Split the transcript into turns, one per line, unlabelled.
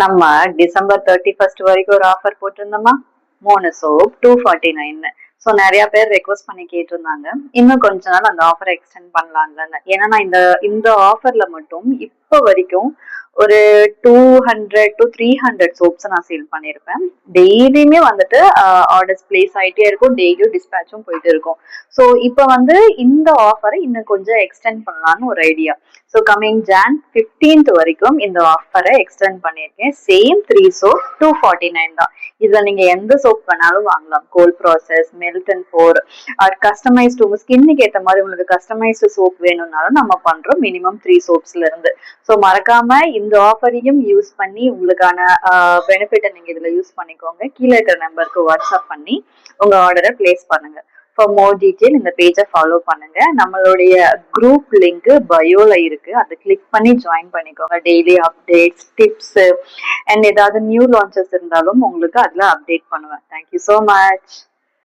நம்ம டிசம்பர் 31 வரைக்கும் ஒரு ஆஃபர் போட்டிருந்தோமா, 3 சோப் 249. ஸோ நிறைய பேர் ரெக்வஸ்ட் பண்ணி கேட்டிருந்தாங்க, இன்னும் கொஞ்ச நாள் அந்த ஆஃபரை எக்ஸ்டெண்ட் பண்ணலாம்ல. ஏன்னா நான் இந்த ஆஃபர்ல மட்டும் இப்போ வரைக்கும் ஒரு 200 to 300 சோப்ஸ் நான் சேல் பண்ணியிருப்பேன். டெய்லியுமே வந்துட்டு ஆர்டர்ஸ் பிளேஸ் ஆகிட்டே இருக்கும், டெய்லியும் டிஸ்பேச்சும் போயிட்டு இருக்கும். ஸோ இப்போ வந்து இந்த ஆஃபரை இன்னும் கொஞ்சம் எக்ஸ்டெண்ட் பண்ணலான்னு ஒரு idea. So coming Jan 15th வரைக்கும் இந்த ஆஃபரை எக்ஸ்டெண்ட் பண்ணியிருக்கேன். சேம் 3 சோப் 249 தான். இதுல நீங்க எந்த சோப் வேணாலும் வாங்கலாம். கோல்ட் ப்ராசஸ், மெல்டன் போர், கஸ்டமைஸ்டு உங்க ஸ்கின்னுக்கு ஏற்ற மாதிரி உங்களுக்கு கஸ்டமைஸ்டு சோப் வேணும்னாலும் நம்ம பண்றோம். மினிமம் 3 சோப்ஸ்ல இருந்து. ஸோ மறக்காம இந்த ஆஃபரையும் யூஸ் பண்ணி உங்களுக்கான பெனிஃபிட்டை நீங்க இதுல யூஸ் பண்ணிக்கோங்க. கீழே இருக்கிற நம்பருக்கு வாட்ஸ்அப் பண்ணி உங்க ஆர்டரை பிளேஸ் பண்ணுங்க. ஃபார் மோர் டீட்டெயில் இந்த பேஜை ஃபாலோ பண்ணுங்க. நம்மளுடைய குரூப் லிங்க் பயோல இருக்கு, அதை கிளிக் பண்ணி ஜாயின் பண்ணிக்கோங்க. டெய்லி அப்டேட்ஸ், டிப்ஸ் அண்ட் ஏதாவது நியூ லான்ச்சஸ் இருந்தாலும் உங்களுக்கு அதுல அப்டேட் பண்ணுவேன். Thank you so much.